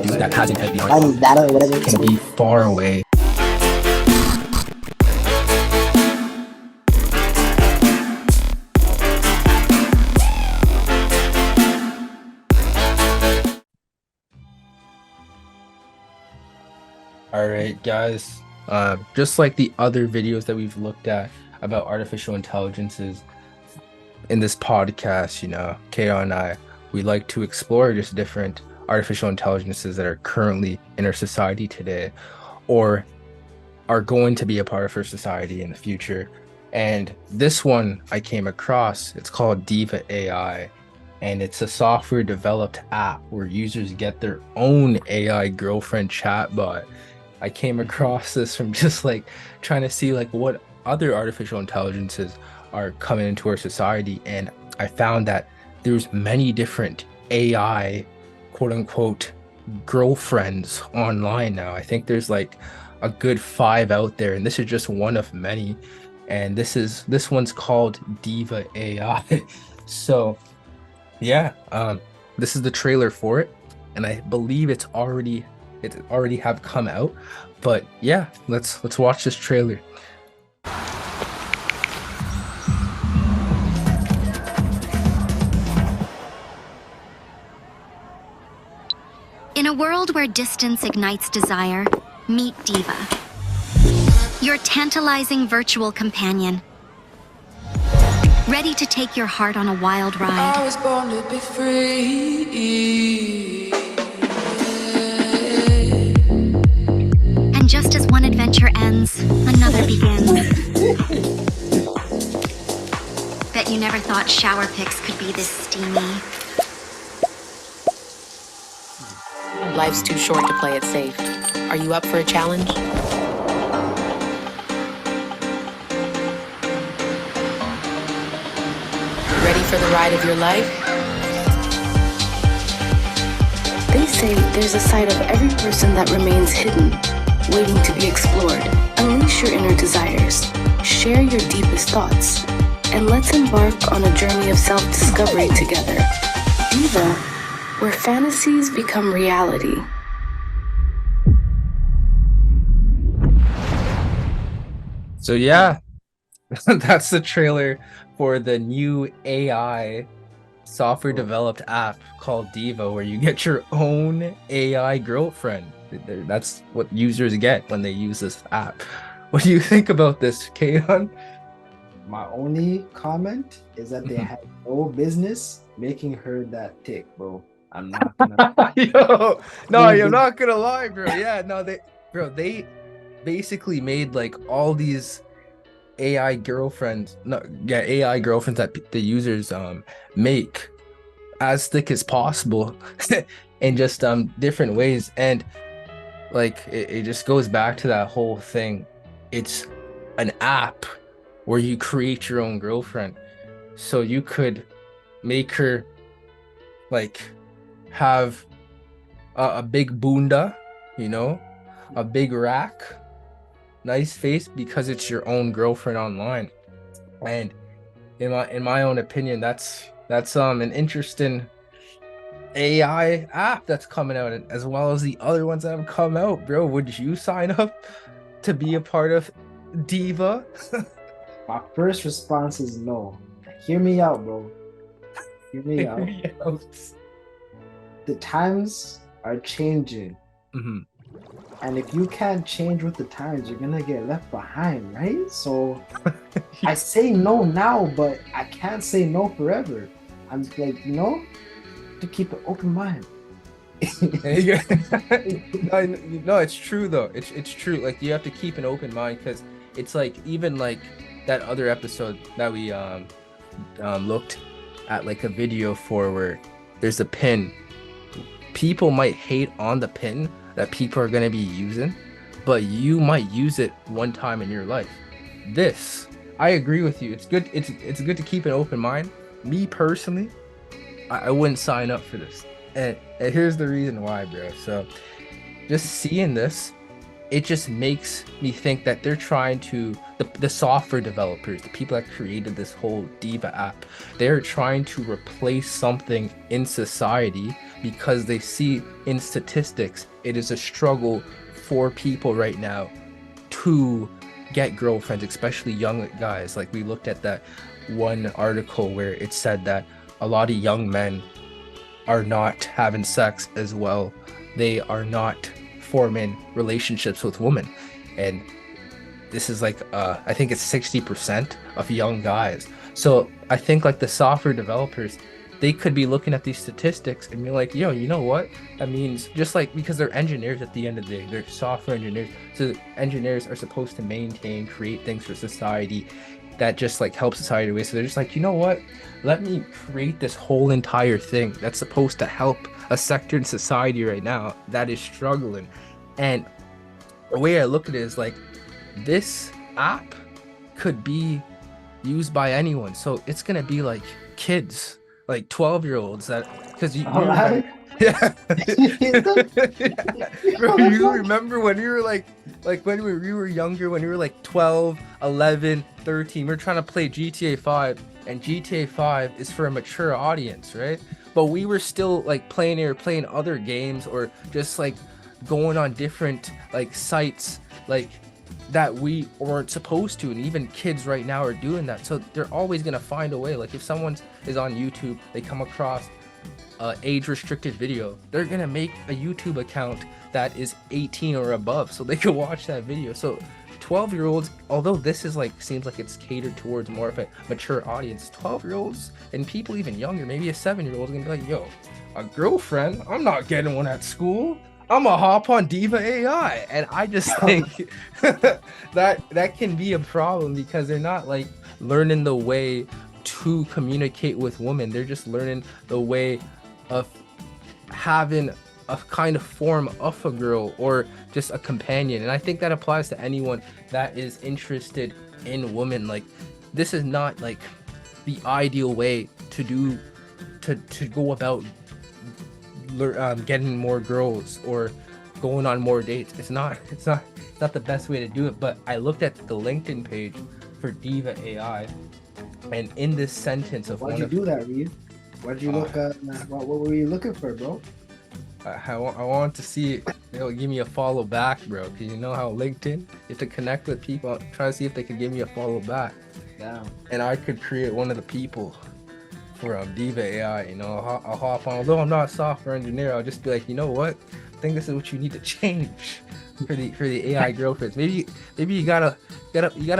dude that has an head behind that or whatever. can be far away. All right, guys. Just like the other videos that we've looked at about artificial intelligences in this podcast, Ko and I, we like to explore just different artificial intelligences that are currently in our society today, or are going to be a part of our society in the future. And this one I came across, it's called Deeva AI, and it's a software developed app where users get their own AI girlfriend chatbot. I came across this from just like trying to see like what other artificial intelligences are coming into our society, and I found that there's many different AI quote unquote girlfriends online now. I think there's like a good 5 out there, and this is just one of many. And this one's called Deeva AI. So yeah, this is the trailer for it, and I believe it already have come out. But yeah, let's watch this trailer. In a world where distance ignites desire, meet Deeva, your tantalizing virtual companion. Ready to take your heart on a wild ride. I was born to be free. And just as one adventure ends, another begins. Bet you never thought shower pics could be this steamy. Life's too short to play it safe. Are you up for a challenge? Ready for the ride of your life? They say there's a side of every person that remains hidden, waiting to be explored. Unleash your inner desires, share your deepest thoughts, and let's embark on a journey of self-discovery together. Deeva, where fantasies become reality. So yeah, that's the trailer for the new AI software developed app called Deeva, where you get your own AI girlfriend. That's what users get when they use this app. What do you think about this, Kayon? My only comment is that they had no business making her that tick, bro. I'm not gonna. Yo, no, I'm not gonna lie, bro. Yeah, no, they basically made like all these AI girlfriends, AI girlfriends that the users make as thick as possible in just different ways. And like it just goes back to that whole thing. It's an app where you create your own girlfriend, so you could make her like have a big bunda, a big rack, nice face, because it's your own girlfriend online. And in my own opinion, that's an interesting AI app that's coming out, as well as the other ones that have come out, bro. Would you sign up to be a part of Deeva? My first response is no. Hear me out, bro. Hear me out. The times are changing. Mm-hmm. And if you can't change with the times, you're gonna get left behind, right? So I say no now, but I can't say no forever. I'm like, to keep an open mind. No, it's true though. It's true. Like you have to keep an open mind, because it's like even like that other episode that we looked at, like a video for, where there's a pin. People might hate on the pin that people are going to be using, but you might use it one time in your life. This, I agree with you. It's good. It's good to keep an open mind. Me personally, I wouldn't sign up for this. And here's the reason why, bro. So just seeing this, it just makes me think that they're trying to, the software developers, the people that created this whole Deeva app, they're trying to replace something in society because they see in statistics it is a struggle for people right now to get girlfriends, especially young guys. Like, we looked at that one article where it said that a lot of young men are not having sex as well. They are not forming relationships with women. And this is like, I think it's 60% of young guys. So I think like the software developers, they could be looking at these statistics and be like, yo, you know what? That means, just like, because they're engineers at the end of the day, they're software engineers. So engineers are supposed to maintain, create things for society that just like help society away. So they're just like, you know what? Let me create this whole entire thing that's supposed to help a sector in society right now that is struggling. And the way I look at it is like, this app could be used by anyone. So it's gonna be like kids, like 12-year-olds, that, because you remember, yeah. Bro, you remember when we were like when we were younger, when we were like 12, 11, 13, we are trying to play GTA 5, and GTA 5 is for a mature audience, right? But we were still like playing other games, or just like going on different like sites like that we weren't supposed to. And even kids right now are doing that. So they're always gonna find a way. Like, if someone is on YouTube, they come across age restricted video, they're gonna make a YouTube account that is 18 or above so they can watch that video. So 12-year-olds, although this is like, seems like it's catered towards more of a mature audience, 12-year-olds and people even younger, maybe a 7-year-old, gonna be like, yo, a girlfriend? I'm not getting one at school. I'm gonna hop on Deeva AI. And I just think that can be a problem, because they're not like learning the way to communicate with women. They're just learning the way of having a kind of form of a girl, or just a companion. And I think that applies to anyone that is interested in women. Like, this is not like the ideal way to do to go about getting more girls or going on more dates. It's not the best way to do it. But I looked at the LinkedIn page for Deeva AI, and in this sentence of why'd you do that, Reed? Why'd you look at what were you looking for, bro? I want to see if they'll give me a follow back, bro. Cause you know how LinkedIn, you have to connect with people, try to see if they can give me a follow back. Damn. And I could create one of the people for Deeva AI. You know, I'll hop on. Although I'm not a software engineer, I'll just be like, you know what? I think this is what you need to change for the AI girlfriends. Maybe you gotta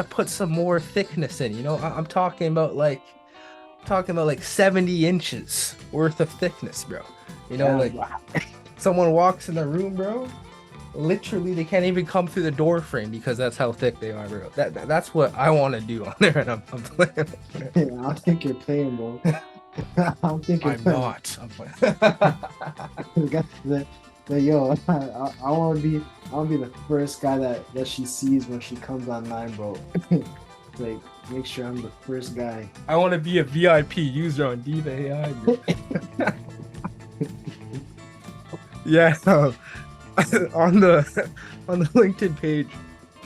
put some more thickness in. You know, I'm talking about like 70 inches worth of thickness, bro. You know, like, someone walks in the room, bro, literally they can't even come through the door frame because that's how thick they are, bro. That's what I want to do on there, and I'm playing. Yeah, I don't think you're playing, bro. I don't think you're playing. Not. I'm playing. But yo, I want to be the first guy that she sees when she comes online, bro. Like, make sure I'm the first guy. I want to be a VIP user on Deeva AI, bro. Yeah, on the LinkedIn page,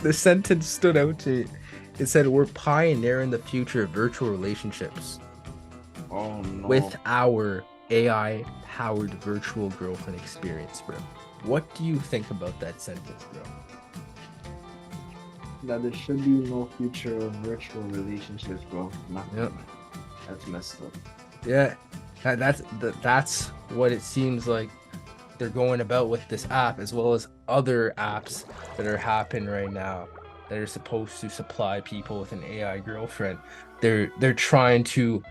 the sentence stood out to me. It said, "We're pioneering the future of virtual relationships with our AI-powered virtual girlfriend experience," bro. What do you think about that sentence, bro? That there should be no future of virtual relationships, bro. Yep. That's messed up. Yeah, that's what it seems like they're going about with this app, as well as other apps that are happening right now that are supposed to supply people with an AI girlfriend. They're trying to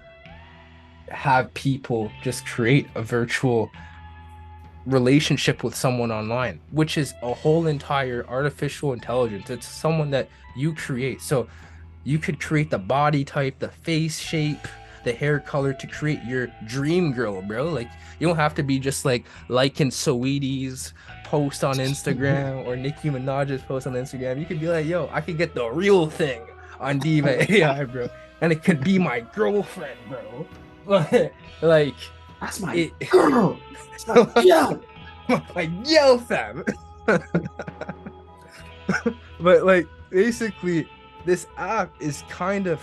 have people just create a virtual relationship with someone online, which is a whole entire artificial intelligence. It's someone that you create. So you could create the body type, the face shape, the hair color to create your dream girl, bro. Like, you don't have to be just like liking Saweetie's post on Instagram or Nicki Minaj's post on Instagram. You could be like, yo, I could get the real thing on Deeva AI, bro, and it could be my girlfriend, bro. Like, that's my girl. It's my yo. Like, yo, fam. But like, basically, this app is kind of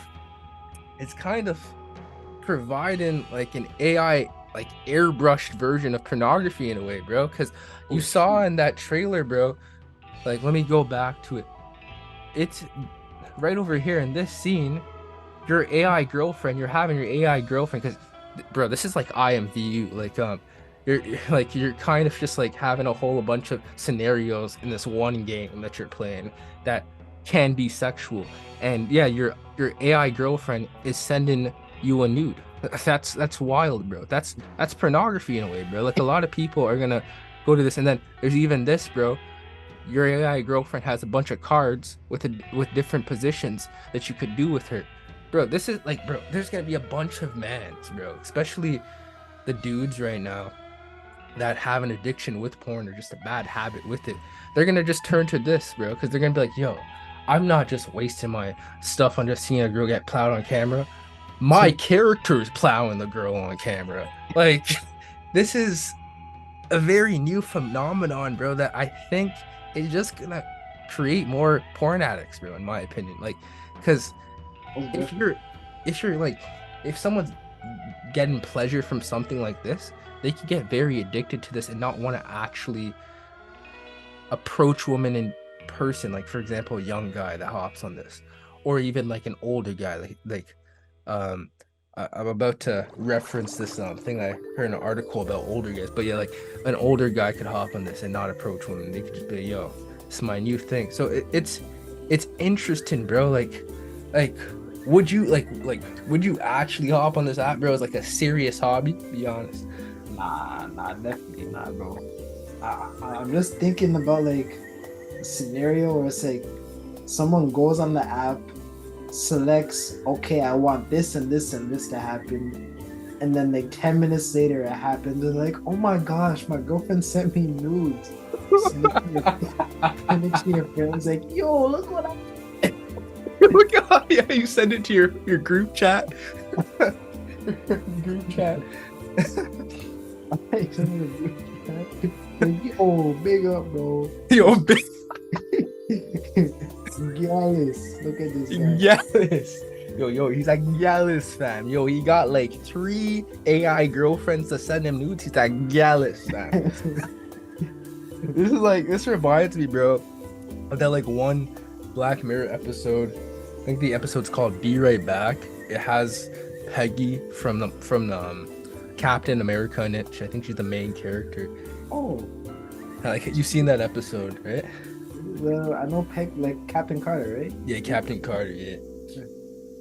providing like an AI like airbrushed version of pornography in a way, bro. Because you saw in that trailer, bro. Like, let me go back to it. It's right over here in this scene. Your AI girlfriend, you're having your AI girlfriend, because, bro, this is like IMVU. Like, you're kind of just like having a whole bunch of scenarios in this one game that you're playing that can be sexual. And yeah, your AI girlfriend is sending you a nude. That's wild, bro. That's pornography in a way, bro. Like, a lot of people are gonna go to this, and then there's even this, bro. Your AI girlfriend has a bunch of cards with different positions that you could do with her. Bro, this is like, bro, there's gonna be a bunch of mans, bro, especially the dudes right now that have an addiction with porn or just a bad habit with it. They're gonna just turn to this, bro, because they're gonna be like, yo, I'm not just wasting my stuff on just seeing a girl get plowed on camera. My character is plowing the girl on camera. Like, this is a very new phenomenon, bro, that I think is just gonna create more porn addicts, bro, in my opinion. Like, because if you're like, if someone's getting pleasure from something like this, they can get very addicted to this and not want to actually approach women in person. Like, for example, a young guy that hops on this, or even like an older guy, um I'm about to reference this thing I heard in an article about older guys, but yeah, like an older guy could hop on this and not approach women. They could just be like, yo, it's my new thing. So it's interesting, bro. Like would you would you actually hop on this app, bro, as like a serious hobby? Be honest. Nah, definitely not, bro. I'm just thinking about like a scenario where it's like someone goes on the app, selects, okay, I want this and this and this to happen, and then like 10 minutes later it happens. They're like, oh my gosh, my girlfriend sent me nudes. And then your friend's like, yo, look what I Look how, yeah, you send it to your group chat. Group chat. I sent it to group chat. Like, yo, big up, bro. Yo, big. Gallus, look at this guy. Gallus. Yo, he's like Gallus, fam. Yo, he got like 3 AI girlfriends to send him nudes. He's like Gallus, fam. This reminds me, bro, of that like one Black Mirror episode. I think the episode's called Be Right Back. It has Peggy from the Captain America in it. I think she's the main character. Oh, Like, you've seen that episode, right? well, I know Peg, like Captain Carter, right? Yeah, Captain Carter, yeah.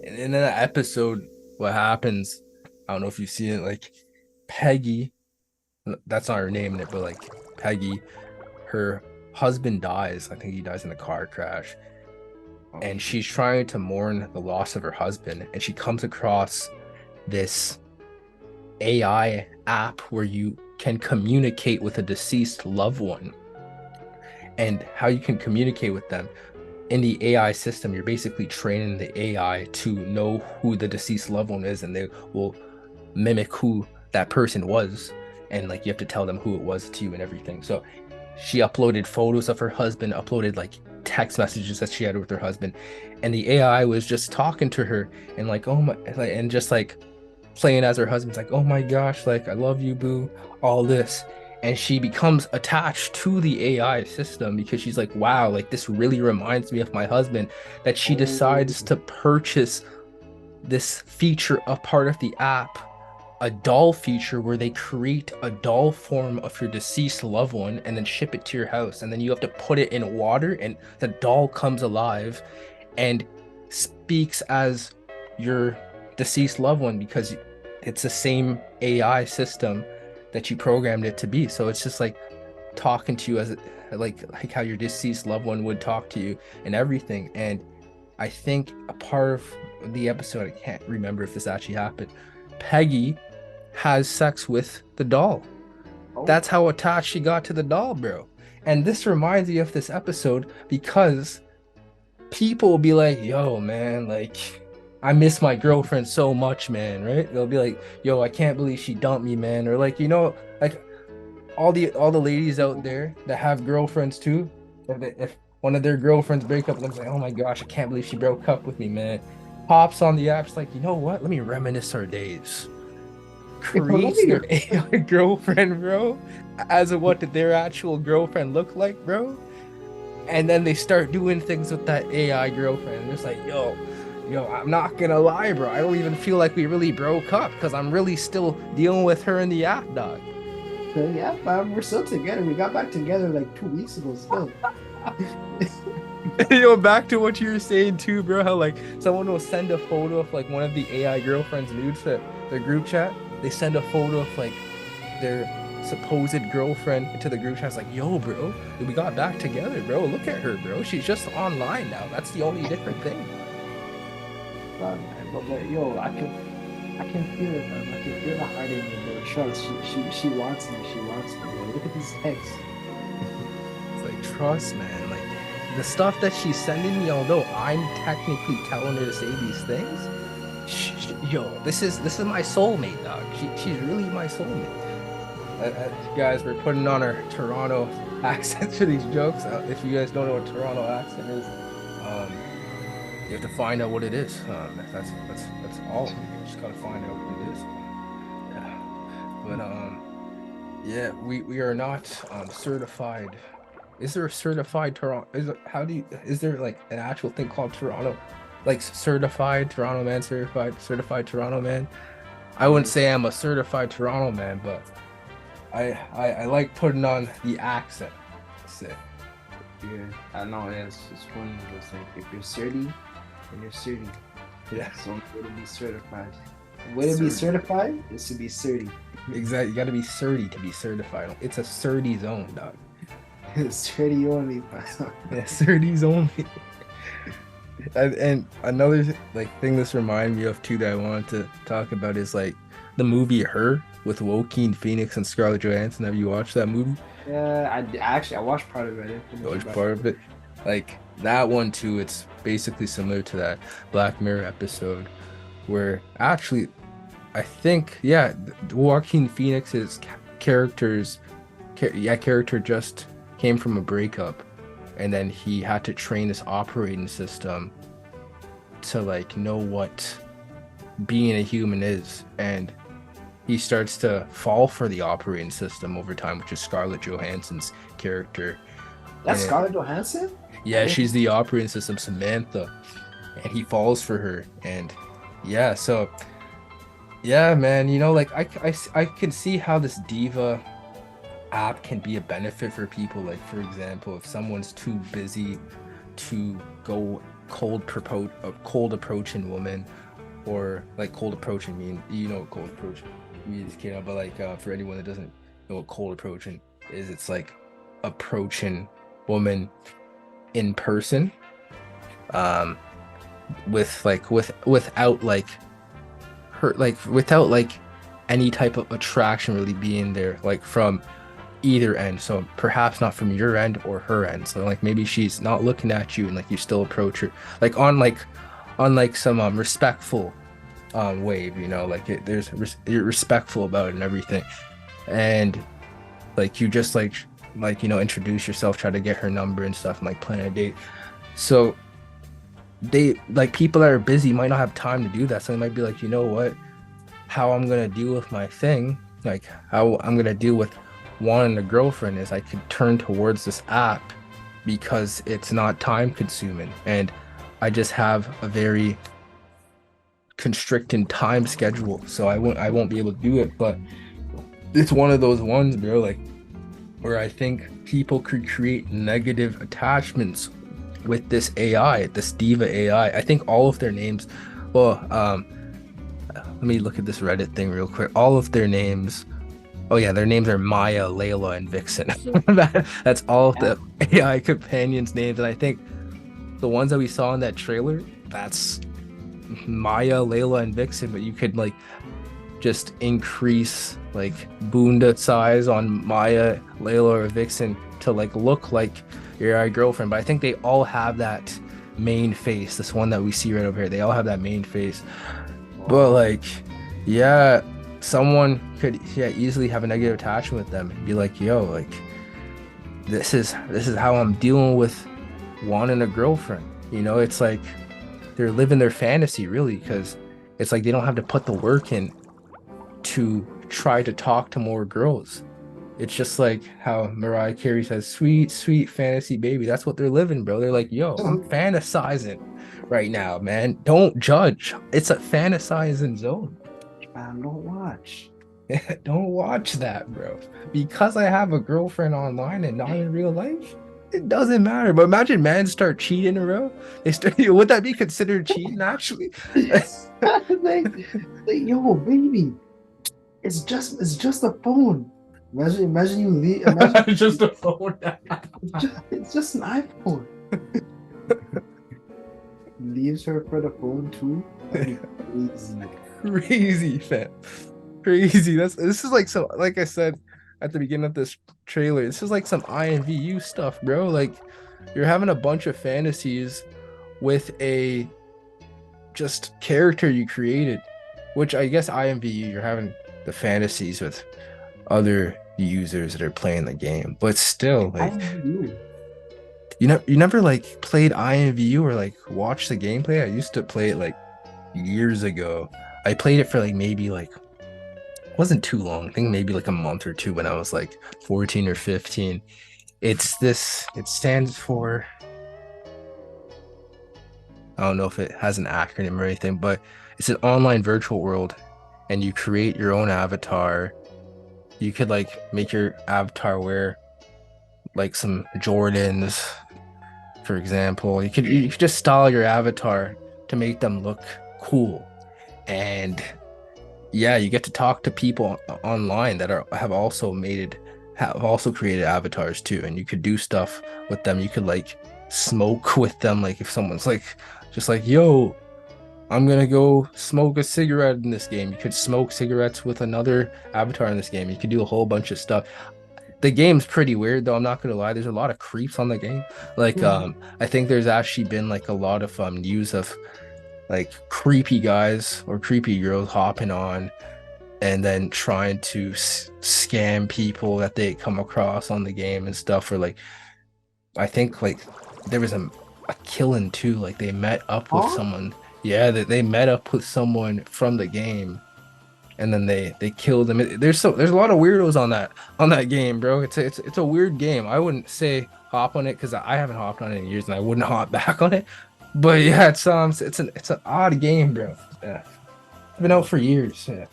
And in that episode, what happens, I don't know if you've seen it, like, Peggy, that's not her name in it, but like Peggy, her husband dies. I think he dies in a car crash. And she's trying to mourn the loss of her husband. And she comes across this AI app where you can communicate with a deceased loved one. And how you can communicate with them in the AI system, you're basically training the AI to know who the deceased loved one is, and they will mimic who that person was. And like, you have to tell them who it was to you and everything. So she uploaded photos of her husband, uploaded like text messages that she had with her husband, and the AI was just talking to her and like, oh my, like, and just like playing as her husband's like, oh my gosh, like, I love you, boo, all this. And she becomes attached to the AI system because she's like, wow, like, this really reminds me of my husband, that she decides to purchase this feature, a part of the app, a doll feature where they create a doll form of your deceased loved one and then ship it to your house. And then you have to put it in water and the doll comes alive and speaks as your deceased loved one because it's the same AI system that you programmed it to be. So it's just like talking to you as like how your deceased loved one would talk to you and everything. And I think a part of the episode, I can't remember if this actually happened, Peggy has sex with the doll. That's how attached she got to the doll, bro. And this reminds me of this episode because people will be like, yo, man, like, I miss my girlfriend so much, man, right? They'll be like, yo, I can't believe she dumped me, man. Or like, you know, like all the ladies out there that have girlfriends too, if one of their girlfriends break up, looks like, oh my gosh, I can't believe she broke up with me, man. Pops on the apps like, you know what? Let me reminisce our days. creates their AI girlfriend, bro, as of what did their actual girlfriend look like, bro. And then they start doing things with that AI girlfriend. It's like, yo, I'm not gonna lie, bro. I don't even feel like we really broke up because I'm really still dealing with her in the app, dog. So, yeah, but we're still together. We got back together like 2 weeks ago still. Back to what you were saying too, bro. How like someone will send a photo of like one of the AI girlfriends' nudes to their group chat. They send a photo of like their supposed girlfriend into the group chat. It's like, yo, bro, we got back together, bro. Look at her, bro. She's just online now. That's the only different thing. But yo, I can feel it, man. I can feel the heart in me, bro. Trust, she wants me. She wants me, bro. Look at these texts. It's like, trust, man. Like the stuff that she's sending me, although I'm technically telling her to say these things, yo, this is my soulmate, dog. She's really my soulmate. Guys, we're putting on our Toronto accents for these jokes. If you guys don't know what Toronto accent is, you have to find out what it is. That's all. You just gotta find out what it is. Yeah, but yeah, we are not certified. Is there a certified Toronto? Is there like an actual thing called Toronto, like certified Toronto man, certified Toronto man? I wouldn't say I'm a certified Toronto man, but I like putting on the accent. That's it. Yeah, I know. It's funny. It's like if you're certy, then you're certy. Yeah. So way to be certified. Way to be certified is to be certy. Exactly. You got to be certy to be certified. It's a certy zone, dog. Certy only. Yeah, certies only. And another like thing this reminded me of too that I wanted to talk about is like the movie Her with Joaquin Phoenix and Scarlett Johansson. Have you watched that movie? Yeah, I watched part of it. I watched part of it. Like that one too. It's basically similar to that Black Mirror episode where actually I think Joaquin Phoenix's character just came from a breakup, and then he had to train this operating system to like know what being a human is, and he starts to fall for the operating system over time, which is Scarlett Johansson's character. That's Scarlett Johansson? Yeah, she's the operating system, Samantha, and he falls for her. And yeah, so yeah, man, you know, like I can see how this Deeva app can be a benefit for people. Like for example, if someone's too busy to go cold approaching woman, or like cold approaching mean, you know what cold approach means, but like for anyone that doesn't know what cold approaching is, it's like approaching woman in person, without any type of attraction really being there, like from either end. So perhaps not from your end or her end. So like maybe she's not looking at you and like you still approach her like on some respectful wave, you know, like you're respectful about it and everything, and like you just like you know, introduce yourself, try to get her number and stuff, and like plan a date. So they like people that are busy might not have time to do that, so they might be like, you know what, how I'm gonna deal with my thing, like how I'm gonna deal with wanting a girlfriend is I could turn towards this app because it's not time consuming, and I just have a very constricting time schedule, so I won't be able to do it. But it's one of those ones, bro, like where I think people could create negative attachments with this AI, this Deeva AI. I think all of their names, let me look at this Reddit thing real quick. All of their names, their names are Maya, Layla, and Vixen. That's all of the AI companions' names. And I think the ones that we saw in that trailer, that's Maya, Layla, and Vixen, but you could like just increase like bunda size on Maya, Layla, or Vixen to like look like your AI girlfriend. But I think they all have that main face, this one that we see right over here. They all have that main face. But like, yeah, someone could easily have a negative attachment with them and be like, yo, like this is how I'm dealing with wanting a girlfriend. You know, it's like they're living their fantasy really, because it's like they don't have to put the work in to try to talk to more girls. It's just like how Mariah Carey says, "Sweet, sweet fantasy baby." That's what they're living, bro. They're like, "Yo, I'm fantasizing right now, man. Don't judge. It's a fantasizing zone." Man, don't watch. Don't watch that, bro. Because I have a girlfriend online and not in real life, it doesn't matter. But imagine men start cheating, bro. They start. Would that be considered cheating? Actually, like, yo, baby, it's just a phone. Imagine you leave. Imagine it's just a phone. it's just an iPhone. Leaves her for the phone too. That'd be crazy. Crazy, fam. Crazy. This is like so. Like I said at the beginning of this trailer, this is like some INVU stuff, bro. Like you're having a bunch of fantasies with a just character you created, which I guess INVU, you're having the fantasies with other users that are playing the game, but still, like INVU. you never like played INVU or like watched the gameplay. I used to play it like years ago. I played it for like maybe like it wasn't too long. I think maybe like a month or two when I was like 14 or 15. It stands for, I don't know if it has an acronym or anything, but it's an online virtual world and you create your own avatar. You could like make your avatar wear like some Jordans, for example. You could just style your avatar to make them look cool. And yeah, you get to talk to people online that have also created avatars too, and you could do stuff with them. You could like smoke with them, like if someone's like just like, yo, I'm gonna go smoke a cigarette in this game. You could smoke cigarettes with another avatar in this game. You could do a whole bunch of stuff. The game's pretty weird though, I'm not gonna lie. There's a lot of creeps on the game. Like I think there's actually been like a lot of news of like creepy guys or creepy girls hopping on and then trying to scam people that they come across on the game and stuff. Or like I think like there was a killing too, like they met up with someone. Yeah, they met up with someone from the game and then they killed them. There's a lot of weirdos on that game, bro. It's a weird game. I wouldn't say hop on it because I haven't hopped on it in years and I wouldn't hop back on it. But yeah, it's an odd game, bro. Yeah. It's been out for years. Yeah.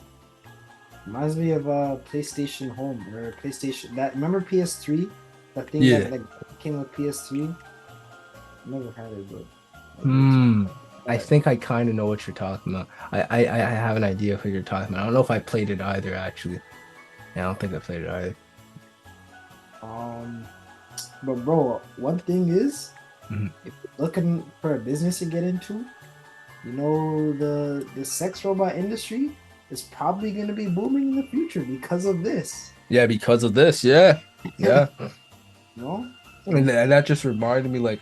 Reminds me of PlayStation Home or PlayStation. That remember PS3? That thing Yeah. that like came with PS3. Never had it, but. I think I kind of know what you're talking about. I have an idea of what you're talking about. I don't know if I played it either, actually. Yeah, I don't think I played it either. But bro, one thing is, Mhm. if you're looking for a business to get into, you know, the sex robot industry is probably going to be booming in the future because of this. Yeah, because of this. Yeah. Yeah. You know? And that just reminded me, like,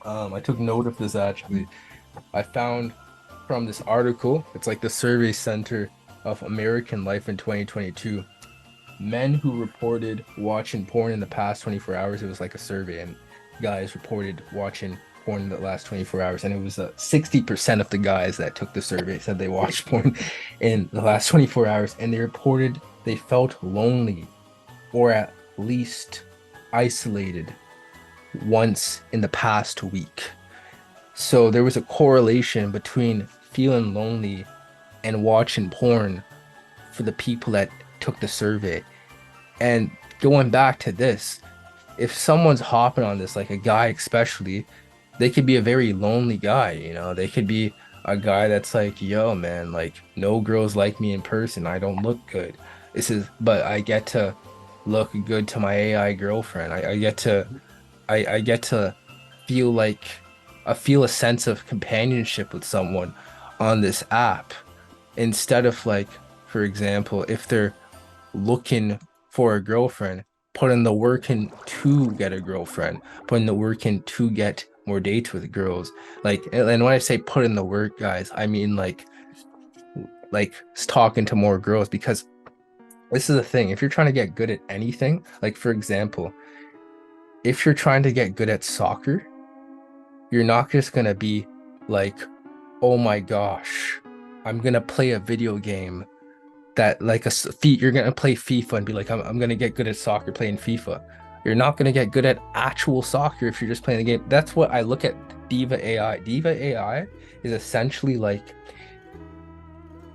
I took note of this actually. I found from this article, it's like the Survey Center of American Life in 2022. Men who reported watching porn in the past 24 hours, it was like a survey, and guys reported watching porn in the last 24 hours. And it was 60% of the guys that took the survey said they watched porn in the last 24 hours. And they reported they felt lonely or at least isolated once in the past week. So there was a correlation between feeling lonely and watching porn for the people that took the survey. And going back to this, if someone's hopping on this, like a guy especially, they could be a very lonely guy, you know? They could be a guy that's like, yo, man, like no girls like me in person. I don't look good. But I get to look good to my AI girlfriend. I get to feel like I feel a sense of companionship with someone on this app, instead of like, for example, if they're looking for a girlfriend, put in the work in to get a girlfriend, put in the work in to get more dates with girls. Like, and when I say put in the work, guys, I mean like talking to more girls, because this is the thing. If you're trying to get good at anything, like for example, if you're trying to get good at soccer, you're not just gonna be like, oh my gosh, I'm gonna play a video game that like you're gonna play FIFA and be like, I'm gonna get good at soccer playing FIFA. You're not gonna get good at actual soccer if you're just playing the game. That's what I look at Deeva AI. Deeva AI is essentially like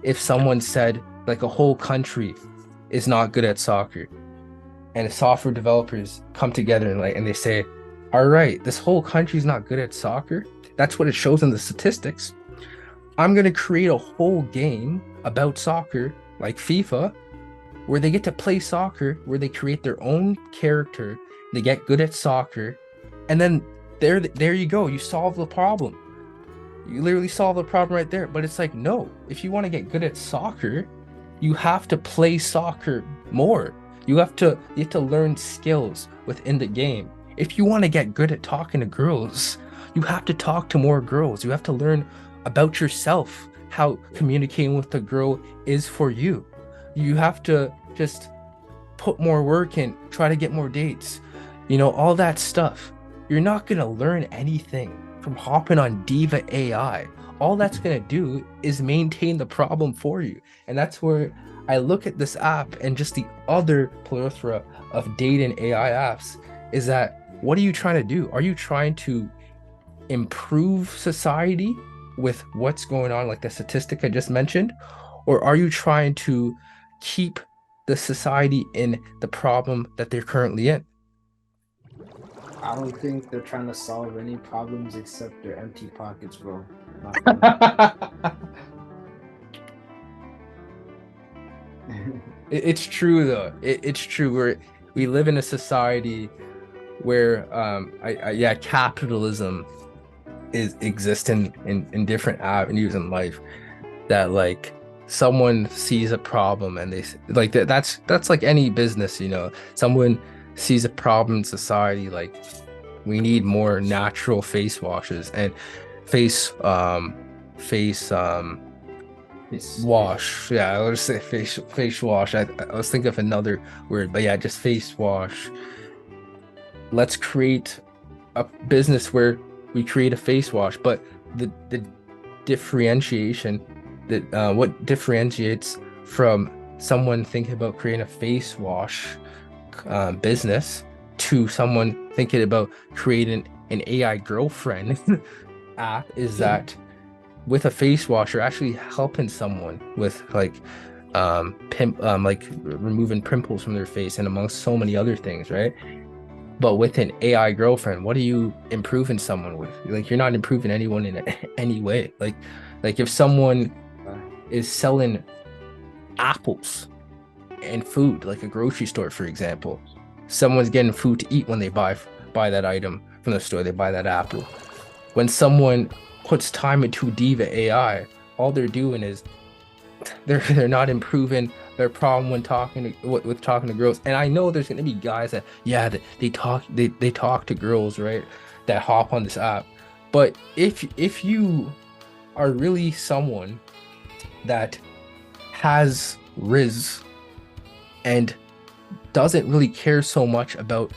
if someone said like a whole country is not good at soccer, and software developers come together and they say, all right, this whole country is not good at soccer. That's what it shows in the statistics. I'm gonna create a whole game about soccer, like FIFA, where they get to play soccer, where they create their own character, they get good at soccer, and then there you go. You solve the problem. You literally solve the problem right there. But it's like, no, if you want to get good at soccer, you have to play soccer more. You have to learn skills within the game. If you want to get good at talking to girls, you have to talk to more girls. You have to learn about yourself, how communicating with a girl is for you. You have to just put more work in, try to get more dates, all that stuff. You're not going to learn anything from hopping on Deeva AI. All that's going to do is maintain the problem for you. And that's where I look at this app and just the other plethora of data and AI apps is that, what are you trying to do? Are you trying to improve society with what's going on, like the statistic I just mentioned? Or are you trying to keep the society in the problem that they're currently in? I don't think they're trying to solve any problems except their empty pockets, bro. It's true though. It's true. We live in a society where capitalism exists in different avenues in life, that like someone sees a problem and they like that's like any business, someone sees a problem in society, like we need more natural face washes and face wash. Yeah, I would say face wash. I was thinking of another word, but yeah, just face wash. Let's create a business where we create a face wash, but the differentiation that what differentiates from someone thinking about creating a face wash business to someone thinking about creating an AI girlfriend app is that with a face wash, you're actually helping someone with like removing pimples from their face and amongst so many other things, right? But with an AI girlfriend, what are you improving someone with? Like, you're not improving anyone in any way. Like if someone is selling apples and food, like a grocery store, for example, someone's getting food to eat when they buy that item from the store. They buy that apple. When someone puts time into Deeva AI, all they're doing is they're not improving their problem when talking to girls. And I know there's going to be guys that they talk to girls, right, that hop on this app. But if you are really someone that has Riz and doesn't really care so much about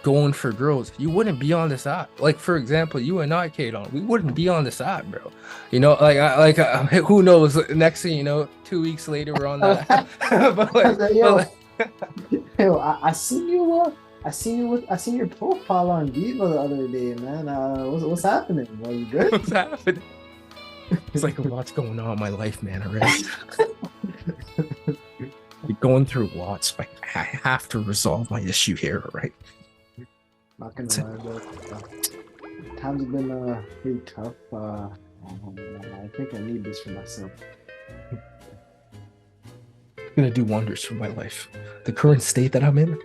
going for girls, you wouldn't be on this app. Like, for example, you and I, Kadon, we wouldn't be on this app, bro. Who knows? Next thing you know, 2 weeks later, we're on that app. I seen your profile on Deeva the other day, man. What's happening? Are you good? What's happening? It's like, what's going on in my life, man? Already. We're going through lots. I have to resolve my issue here, right? Not gonna lie, but times have been pretty tough. I think I need this for myself. It's gonna do wonders for my life. The current state that I'm in,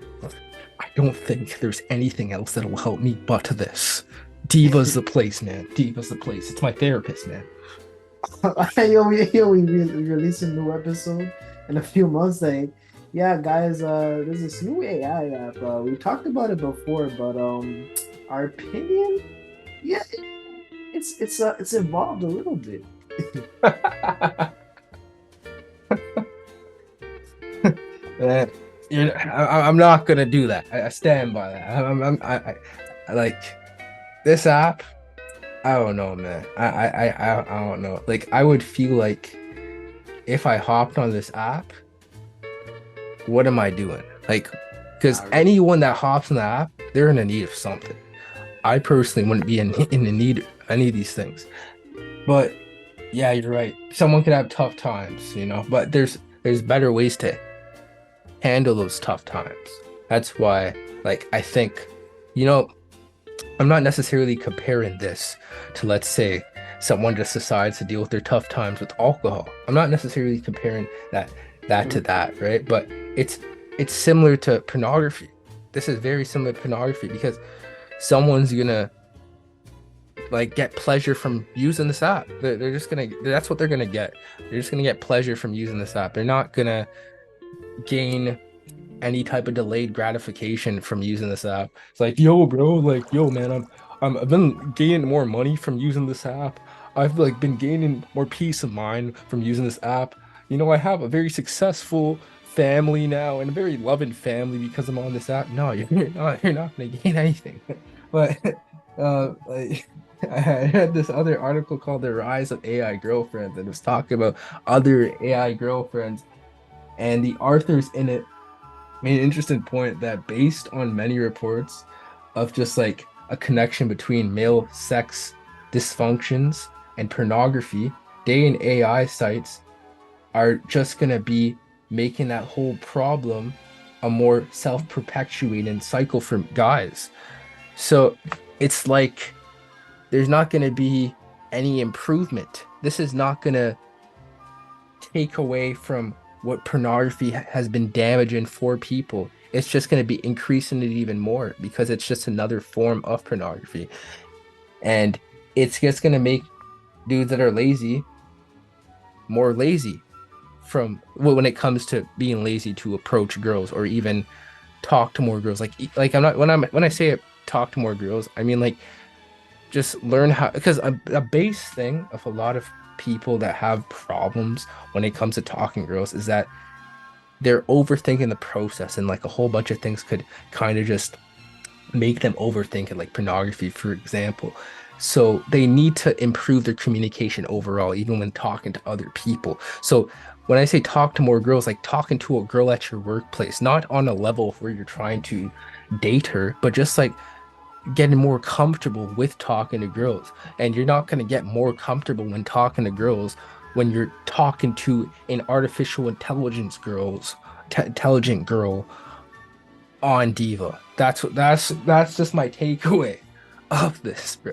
I don't think there's anything else that will help me but this. Deeva's the place, man. Deeva's the place. It's my therapist, man. we release a new episode in a few months. Yeah, guys, there's this new AI app. We talked about it before, but our opinion, yeah, it's evolved a little bit. I'm not gonna do that. I stand by that. I like this app. I don't know, man. I don't know. Like, I would feel like if I hopped on this app, what am I doing? Like, because Not really. anyone that hops in the app, they're in a need of something. I personally wouldn't be in the need of any of these things. But yeah, you're right. Someone could have tough times, but there's better ways to handle those tough times. That's why, like, I think, you know, I'm not necessarily comparing this to, let's say, someone just decides to deal with their tough times with alcohol. I'm not necessarily comparing that to that, right? But it's similar to pornography. This is very similar to pornography because someone's gonna like get pleasure from using this app. They're just gonna that's what they're gonna get. They're just gonna get pleasure from using this app. They're not gonna gain any type of delayed gratification from using this app. It's like, yo, bro, like, yo, man, I've been gaining more money from using this app. I've like been gaining more peace of mind from using this app. I have a very successful family now and a very loving family because I'm on this app. No, you're not gonna gain anything. But like I read this other article called The Rise of AI Girlfriends, and it was talking about other AI girlfriends, and the authors in it made an interesting point that based on many reports of just like a connection between male sex dysfunctions and pornography, dating AI sites are just going to be making that whole problem a more self-perpetuating cycle for guys. So it's like there's not going to be any improvement. This is not going to take away from what pornography has been damaging for people. It's just going to be increasing it even more because it's just another form of pornography. And it's just going to make dudes that are lazy more lazy from when it comes to being lazy to approach girls or even talk to more girls. Like I'm not when I say talk to more girls, I mean like just learn how, because a base thing of a lot of people that have problems when it comes to talking girls is that they're overthinking the process, and like a whole bunch of things could kind of just make them overthink it, like pornography, for example. So they need to improve their communication overall, even when talking to other people. So when I say talk to more girls, like talking to a girl at your workplace, not on a level where you're trying to date her, but just like getting more comfortable with talking to girls. And you're not going to get more comfortable when talking to girls when you're talking to an artificial intelligence intelligent girl on Deeva. That's just my takeaway of this, bro.